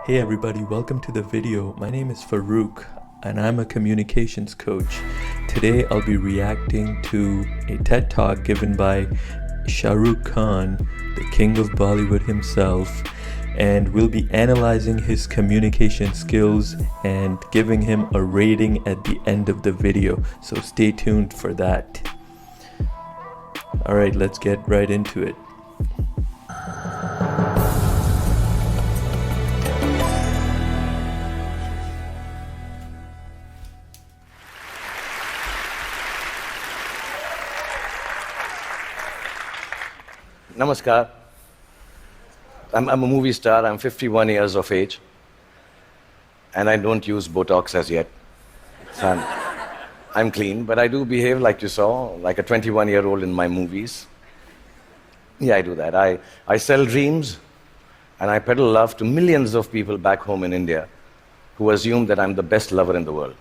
Hey everybody, welcome to the video. My name is Farouk and I'm a communications coach. Today I'll be reacting to a TED Talk given by Shahrukh Khan, the king of Bollywood himself, and we'll be analyzing his communication skills and giving him a rating at the end of the video. So stay tuned for that. Alright, let's get right into it. Namaskar. I'm a movie star. I'm 51 years of age. And I don't use Botox as yet. So I'm clean, but I do behave like you saw, like a 21-year-old in my movies. Yeah, I do that. I sell dreams and I peddle love to millions of people back home in India who assume that I'm the best lover in the world.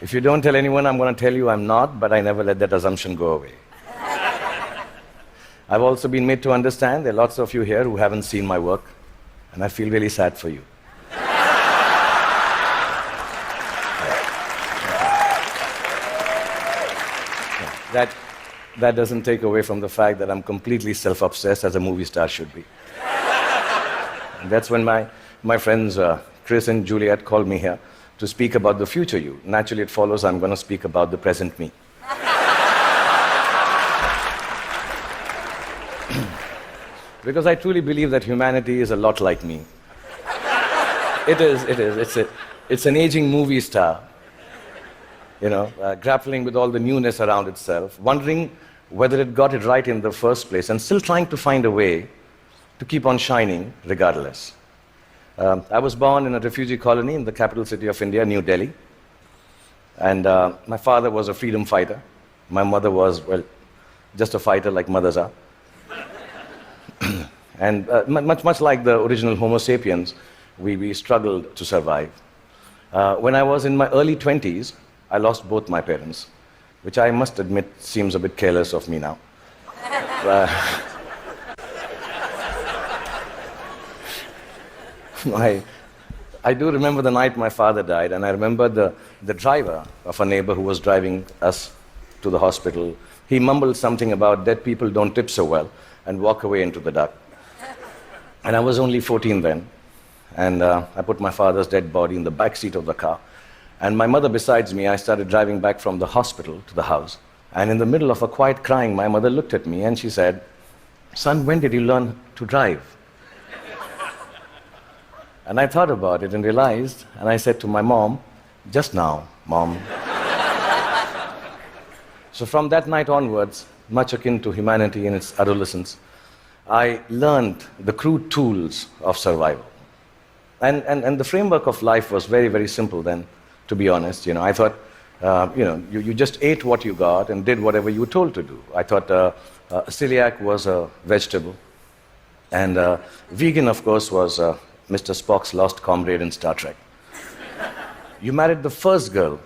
If you don't tell anyone, I'm going to tell you I'm not, but I never let that assumption go away. I've also been made to understand there are lots of you here who haven't seen my work, and I feel really sad for you. That doesn't take away from the fact that I'm completely self-obsessed, as a movie star should be. And that's when my friends Chris and Juliet called me here to speak about the future you. Naturally, it follows I'm going to speak about the present me. Because I truly believe that humanity is a lot like me. It is. It's an aging movie star, grappling with all the newness around itself, wondering whether it got it right in the first place, and still trying to find a way to keep on shining regardless. I was born in a refugee colony in the capital city of India, New Delhi. And my father was a freedom fighter. My mother was, well, just a fighter like mothers are. And much like the original Homo sapiens, we struggled to survive. When I was in my early 20s, I lost both my parents, which I must admit seems a bit careless of me now. I do remember the night my father died, and I remember the driver of a neighbor who was driving us to the hospital. He mumbled something about dead people don't tip so well and walk away into the dark. And I was only 14 then, and I put my father's dead body in the back seat of the car. And my mother besides me, I started driving back from the hospital to the house. And in the middle of a quiet crying, my mother looked at me and she said, "Son, when did you learn to drive?" And I thought about it and realized, and I said to my mom, "Just now, Mom." So from that night onwards, much akin to humanity in its adolescence, I learned the crude tools of survival. And the framework of life was very, very simple then, to be honest. I thought, you just ate what you got and did whatever you were told to do. I thought celiac was a vegetable, and vegan, of course, was Mr. Spock's lost comrade in Star Trek. You married the first girl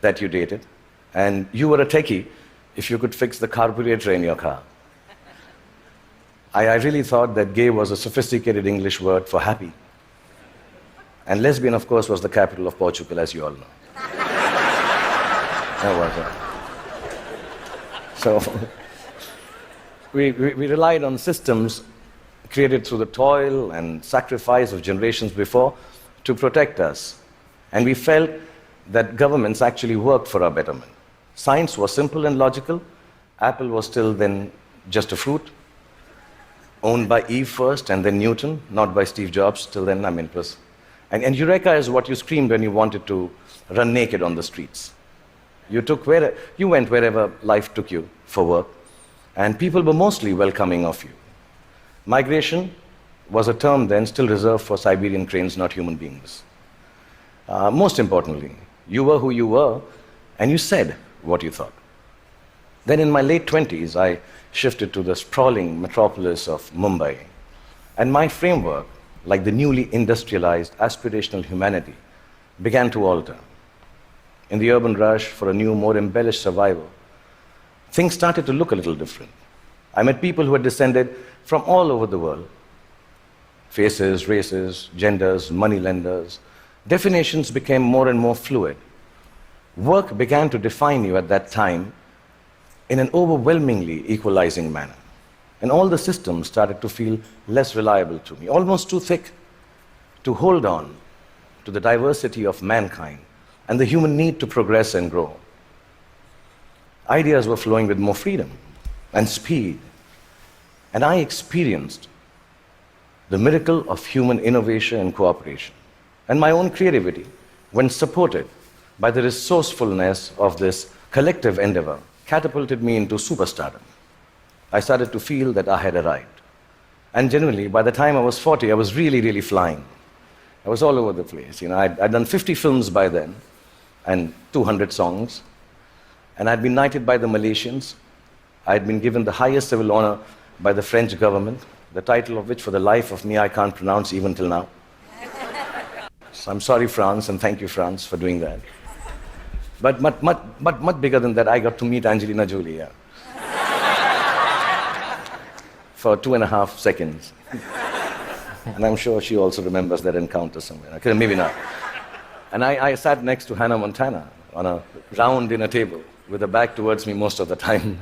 that you dated, and you were a techie if you could fix the carburetor in your car. I really thought that gay was a sophisticated English word for happy. And lesbian, of course, was the capital of Portugal, as you all know. That was it. So we relied on systems created through the toil and sacrifice of generations before to protect us. And we felt that governments actually worked for our betterment. Science was simple and logical. Apple was still then just a fruit, owned by Eve first and then Newton, not by Steve Jobs. Till then, it was. And Eureka is what you screamed when you wanted to run naked on the streets. You went wherever life took you for work, and people were mostly welcoming of you. Migration was a term then still reserved for Siberian cranes, not human beings. Most importantly, you were who you were, and you said what you thought. Then in my late 20s, I shifted to the sprawling metropolis of Mumbai, and my framework, like the newly industrialized aspirational humanity, began to alter. In the urban rush for a new, more embellished survival, things started to look a little different. I met people who had descended from all over the world, Faces, races, genders, moneylenders. Definitions became more and more fluid. Work began to define you at that time in an overwhelmingly equalizing manner. And all the systems started to feel less reliable to me, almost too thick to hold on to the diversity of mankind and the human need to progress and grow. Ideas were flowing with more freedom and speed, and I experienced the miracle of human innovation and cooperation, and my own creativity, when supported by the resourcefulness of this collective endeavor, catapulted me into superstardom. I started to feel that I had arrived. And generally, by the time I was 40, I was really, really flying. I was all over the place. I'd done 50 films by then, and 200 songs, and I'd been knighted by the Malaysians. I'd been given the highest civil honor by the French government, the title of which, for the life of me, I can't pronounce even till now. So I'm sorry, France, and thank you, France, for doing that. But much bigger than that, I got to meet Angelina Jolie, yeah. For 2.5 seconds. And I'm sure she also remembers that encounter somewhere. Okay, maybe not. And I sat next to Hannah Montana on a round dinner table with her back towards me most of the time.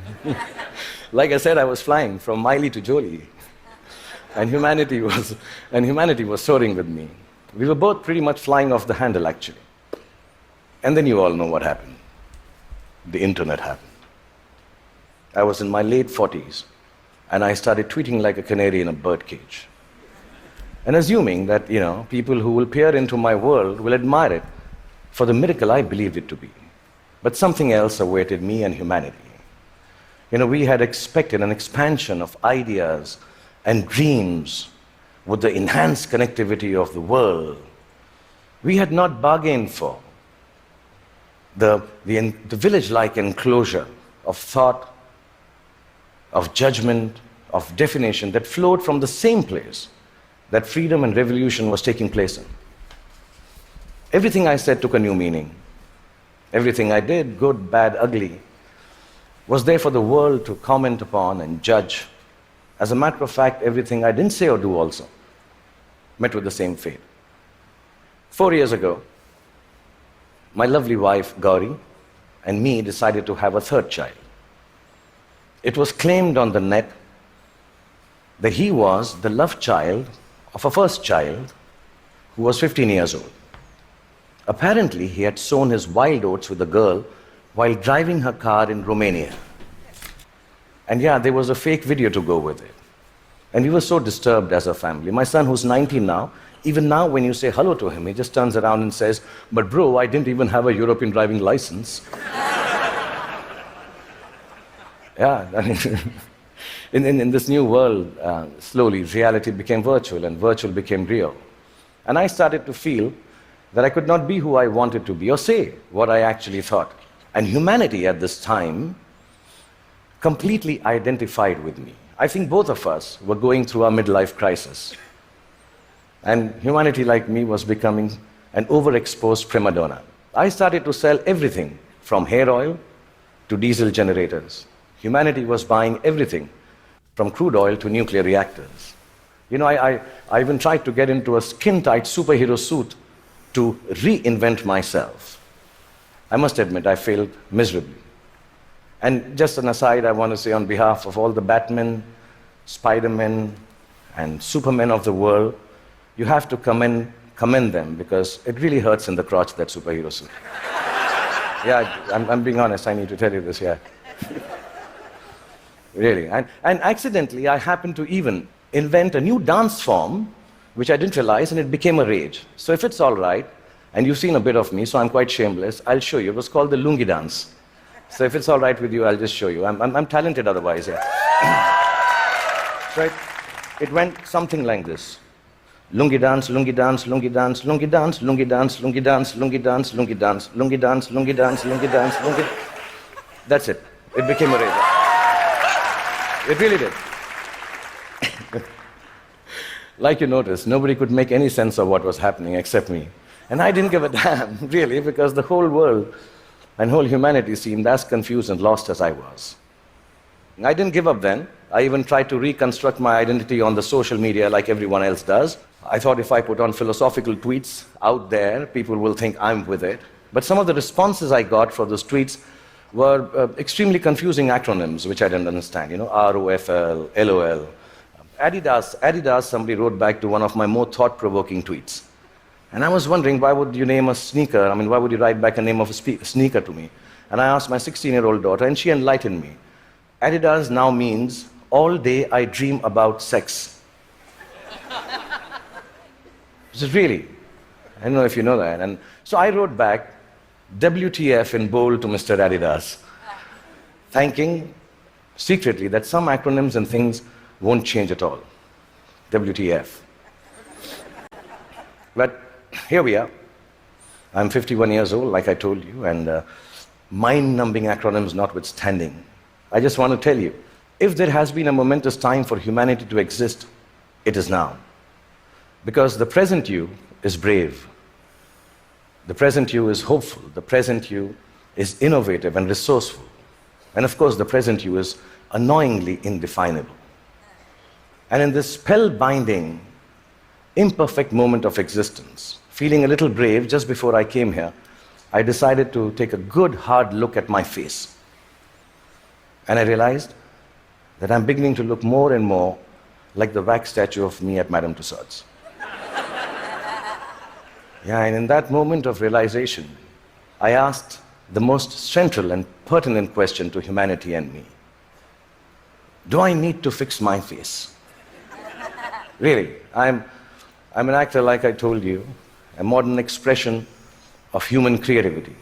Like I said, I was flying from Miley to Jolie. And humanity was soaring with me. We were both pretty much flying off the handle, actually. And then you all know what happened. The internet happened. I was in my late 40s, and I started tweeting like a canary in a birdcage. And assuming that, people who will peer into my world will admire it for the miracle I believed it to be. But something else awaited me and humanity. We had expected an expansion of ideas and dreams with the enhanced connectivity of the world. We had not bargained for the village-like enclosure of thought, of judgment, of definition that flowed from the same place that freedom and revolution was taking place in. Everything I said took a new meaning. Everything I did, good, bad, ugly, was there for the world to comment upon and judge. As a matter of fact, everything I didn't say or do also met with the same fate. 4 years ago, my lovely wife, Gauri, and me decided to have a third child. It was claimed on the net that he was the love child of a first child who was 15 years old. Apparently, he had sown his wild oats with a girl while driving her car in Romania. And yeah, there was a fake video to go with it. And we were so disturbed as a family. My son, who's 19 now, even now when you say hello to him, he just turns around and says, "But bro, I didn't even have a European driving license." Yeah, I mean, in this new world, slowly reality became virtual and virtual became real. And I started to feel that I could not be who I wanted to be or say what I actually thought. And humanity at this time completely identified with me. I think both of us were going through our midlife crisis. And humanity, like me, was becoming an overexposed prima donna. I started to sell everything from hair oil to diesel generators. Humanity was buying everything from crude oil to nuclear reactors. I even tried to get into a skin-tight superhero suit to reinvent myself. I must admit, I failed miserably. And just an aside, I want to say on behalf of all the Batmen, Spider-Men, and Supermen of the world, you have to commend them, because it really hurts in the crotch, that superhero suit. Yeah, I'm being honest, I need to tell you this, yeah. Really. And accidentally, I happened to even invent a new dance form, which I didn't realize, and it became a rage. So if it's all right, and you've seen a bit of me, so I'm quite shameless, I'll show you. It was called the lungi dance. So if it's all right with you, I'll just show you. I'm talented otherwise, yeah. So it went something like this. Lungi dance, lungi dance, lungi dance, lungi dance, lungi dance, lungi dance, lungi dance, lungi dance, lungi dance, lungi dance, lungi dance, lungi. That's it. It became a rage. It really did. Like you noticed, nobody could make any sense of what was happening except me. And I didn't give a damn, really, because the whole world and whole humanity seemed as confused and lost as I was. I didn't give up then. I even tried to reconstruct my identity on the social media like everyone else does. I thought if I put on philosophical tweets out there, people will think I'm with it. But some of the responses I got for those tweets were extremely confusing acronyms, which I didn't understand. ROFL, LOL. Adidas, somebody wrote back to one of my more thought-provoking tweets. And I was wondering, why would you name a sneaker? Why would you write back a name of a sneaker to me? And I asked my 16-year-old daughter, and she enlightened me. Adidas now means, all day I dream about sex. This is really, I don't know if you know that. And so I wrote back, WTF in bold to Mr. Adidas, thanking secretly that some acronyms and things won't change at all. WTF. But here we are. I'm 51 years old, like I told you, and mind-numbing acronyms notwithstanding, I just want to tell you, if there has been a momentous time for humanity to exist, it is now. Because the present you is brave. The present you is hopeful. The present you is innovative and resourceful. And of course, the present you is annoyingly indefinable. And in this spellbinding, imperfect moment of existence, feeling a little brave just before I came here, I decided to take a good, hard look at my face. And I realized that I'm beginning to look more and more like the wax statue of me at Madame Tussauds. Yeah, and in that moment of realization, I asked the most central and pertinent question to humanity and me. Do I need to fix my face? Really, I'm an actor, like I told you, a modern expression of human creativity.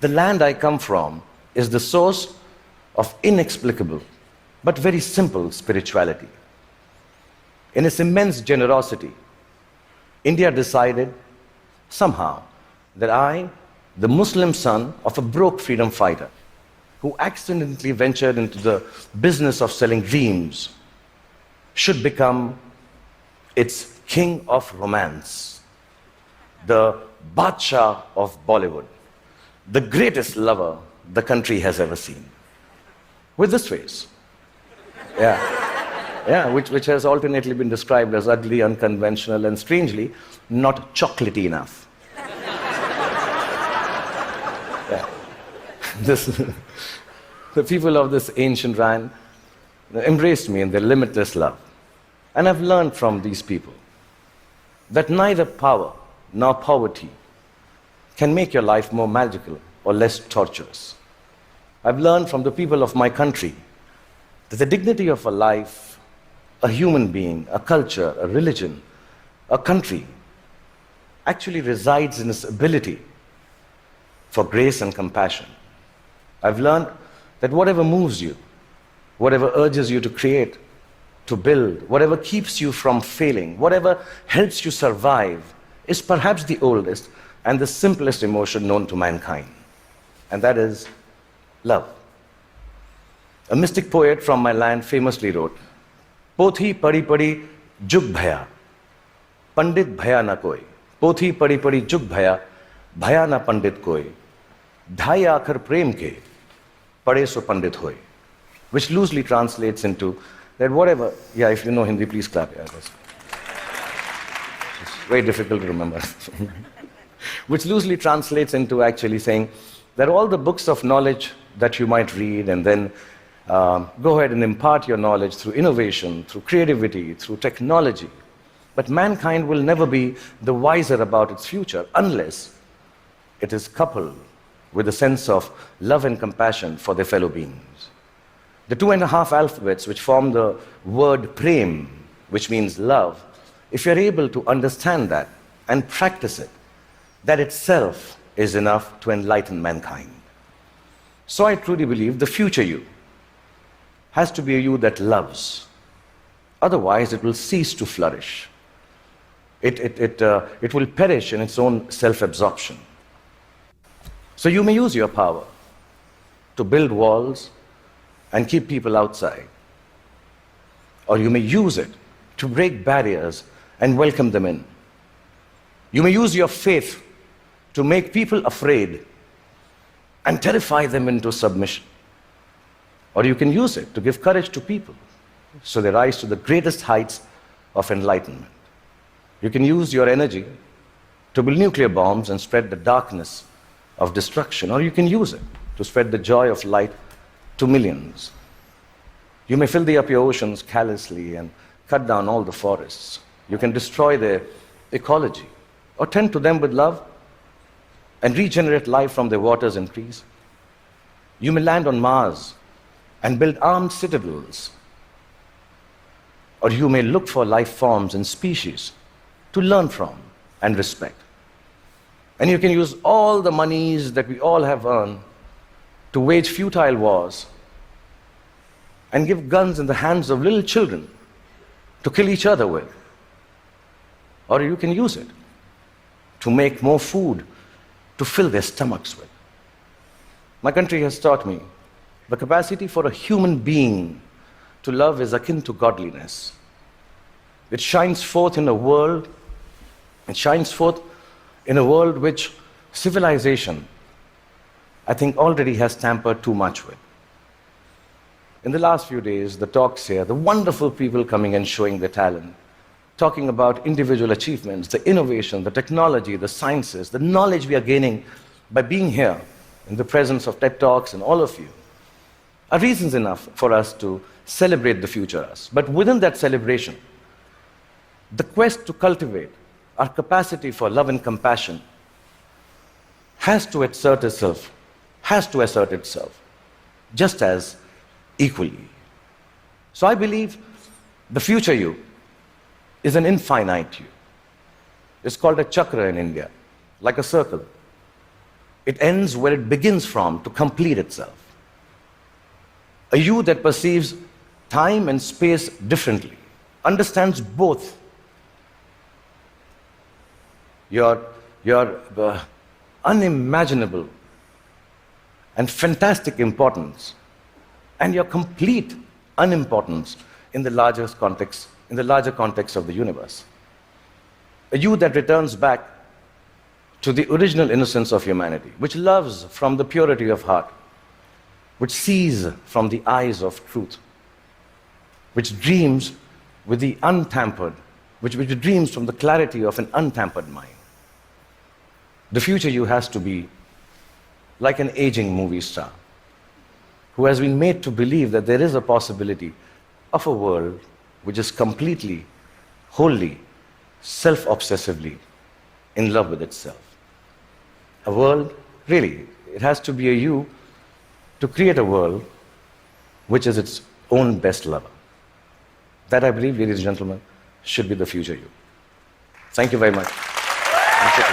The land I come from is the source of inexplicable but very simple spirituality. In its immense generosity, India decided somehow that I, the Muslim son of a broke freedom fighter who accidentally ventured into the business of selling dreams, should become its king of romance, the Badshah of Bollywood, the greatest lover the country has ever seen. With this face. Yeah, which has alternately been described as ugly, unconventional, and strangely, not chocolatey enough. Yeah. The people of this ancient land embraced me in their limitless love. And I've learned from these people that neither power nor poverty can make your life more magical or less torturous. I've learned from the people of my country that the dignity of a life, a human being, a culture, a religion, a country, actually resides in its ability for grace and compassion. I've learned that whatever moves you, whatever urges you to create, to build, whatever keeps you from failing, whatever helps you survive, is perhaps the oldest and the simplest emotion known to mankind. And that is love. A mystic poet from my land famously wrote, Pothi padi padi jug bhaya, pandit bhaya na koi. Pothi padi padi jug bhaya, bhaya na pandit koi. Dhai aakhar prem ke, pade so pandit hoy. Which loosely translates into that whatever, yeah, if you know Hindi, please clap. Yeah, it's very difficult to remember. Which loosely translates into actually saying that all the books of knowledge that you might read and then go ahead and impart your knowledge through innovation, through creativity, through technology. But mankind will never be the wiser about its future unless it is coupled with a sense of love and compassion for their fellow beings. The 2.5 alphabets which form the word prem, which means love, if you're able to understand that and practice it, that itself is enough to enlighten mankind. So I truly believe the future you has to be a you that loves. Otherwise, it will cease to flourish. It will perish in its own self-absorption. So you may use your power to build walls and keep people outside. Or you may use it to break barriers and welcome them in. You may use your faith to make people afraid and terrify them into submission. Or you can use it to give courage to people so they rise to the greatest heights of enlightenment. You can use your energy to build nuclear bombs and spread the darkness of destruction, or you can use it to spread the joy of light to millions. You may filthy up your oceans callously and cut down all the forests. You can destroy their ecology, or tend to them with love and regenerate life from their waters and trees. You may land on Mars and build armed citadels, or you may look for life forms and species to learn from and respect. And you can use all the monies that we all have earned to wage futile wars and give guns in the hands of little children to kill each other with. Or you can use it to make more food to fill their stomachs with. My country has taught me the capacity for a human being to love is akin to godliness. It shines forth in a world, which civilization, I think, already has tampered too much with. In the last few days, the talks here, the wonderful people coming and showing their talent, talking about individual achievements, the innovation, the technology, the sciences, the knowledge we are gaining by being here in the presence of TED Talks and all of you, are reasons enough for us to celebrate the future us. But within that celebration, the quest to cultivate our capacity for love and compassion has to assert itself just as equally. So I believe the future you is an infinite you. It's called a chakra in India, like a circle. It ends where it begins from to complete itself. A you that perceives time and space differently, understands both your unimaginable and fantastic importance and your complete unimportance in the larger context of the universe. A you that returns back to the original innocence of humanity, which loves from the purity of heart, which sees from the eyes of truth, which dreams with the untampered, which dreams from the clarity of an untampered mind. The future you has to be like an aging movie star who has been made to believe that there is a possibility of a world which is completely, wholly, self-obsessively in love with itself. A world, really, it has to be a you to create a world which is its own best lover. That, I believe, ladies and gentlemen, should be the future you. Thank you very much. Thank you.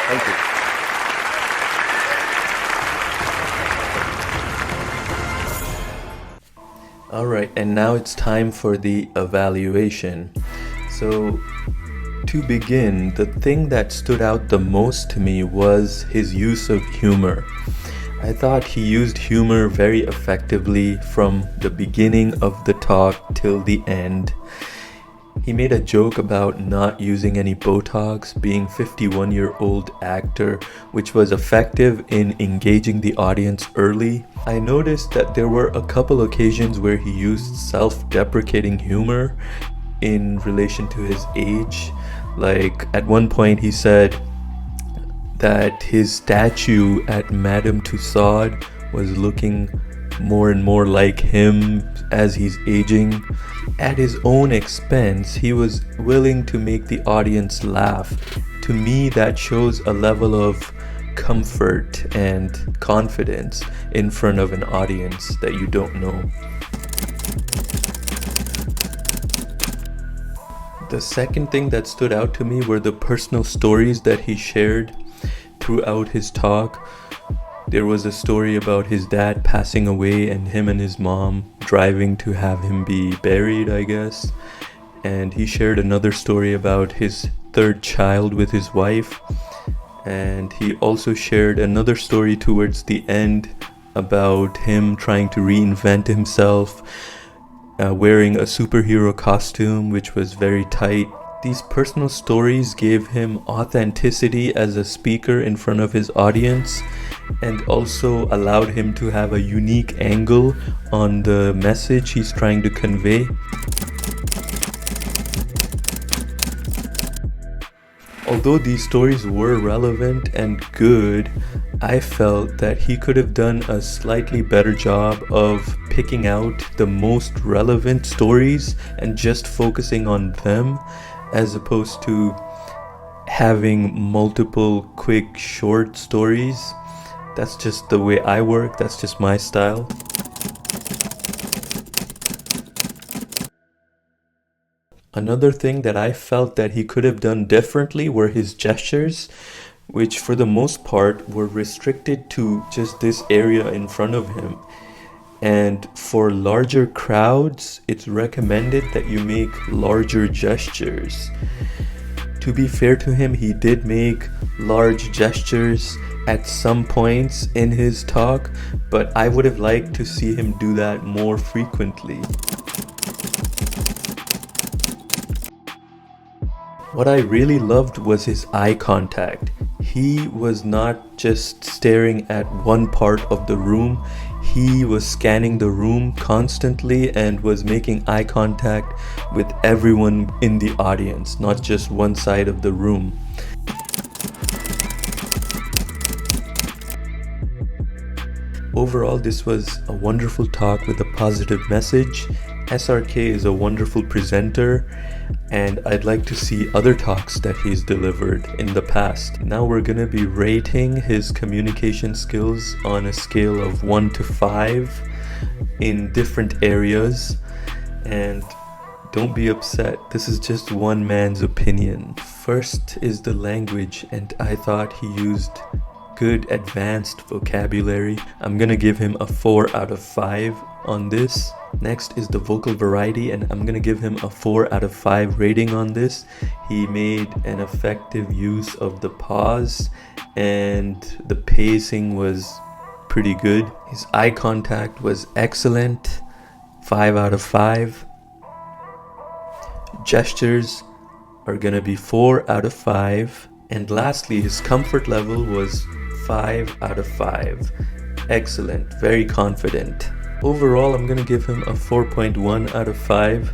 Thank you. All right, and now it's time for the evaluation. So, to begin, the thing that stood out the most to me was his use of humor. I thought he used humor very effectively from the beginning of the talk till the end. He made a joke about not using any Botox, being 51-year-old actor, which was effective in engaging the audience early. I noticed that there were a couple occasions where he used self-deprecating humor in relation to his age. Like at one point he said that his statue at Madame Tussauds was looking more and more like him as he's aging. At his own expense, he was willing to make the audience laugh. To me, that shows a level of comfort and confidence in front of an audience that you don't know. The second thing that stood out to me were the personal stories that he shared throughout his talk. There was a story about his dad passing away and him and his mom driving to have him be buried, I guess. And he shared another story about his third child with his wife. And he also shared another story towards the end about him trying to reinvent himself, wearing a superhero costume which was very tight. These personal stories gave him authenticity as a speaker in front of his audience, and also allowed him to have a unique angle on the message he's trying to convey. Although these stories were relevant and good, I felt that he could have done a slightly better job of picking out the most relevant stories and just focusing on them, as opposed to having multiple quick short stories. That's just the way I work, that's just my style. Another thing that I felt that he could have done differently were his gestures, which for the most part were restricted to just this area in front of him. And for larger crowds, it's recommended that you make larger gestures. To be fair to him, he did make large gestures at some points in his talk, but I would have liked to see him do that more frequently. What I really loved was his eye contact. He was not just staring at one part of the room, he was scanning the room constantly and was making eye contact with everyone in the audience, not just one side of the room. Overall, this was a wonderful talk with a positive message. SRK is a wonderful presenter, and I'd like to see other talks that he's delivered in the past. Now we're gonna be rating his communication skills on a scale of 1 to 5 in different areas. And don't be upset, this is just one man's opinion. First is the language, and I thought he used good advanced vocabulary. I'm gonna give him a 4 out of 5 on this. Next is the vocal variety, and I'm gonna give him a 4 out of 5 rating on this. He made an effective use of the pause, and the pacing was pretty good. His eye contact was excellent, 5 out of 5. Gestures are gonna be 4 out of 5. And lastly, his comfort level was 5 out of 5. Excellent, very confident. Overall, I'm gonna give him a 4.1 out of 5.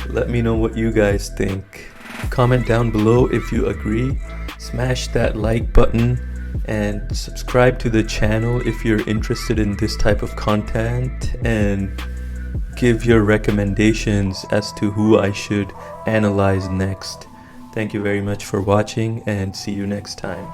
Let me know what you guys think. Comment down below if you agree. Smash that like button and subscribe to the channel if you're interested in this type of content, and give your recommendations as to who I should analyze next. Thank you very much for watching, and see you next time.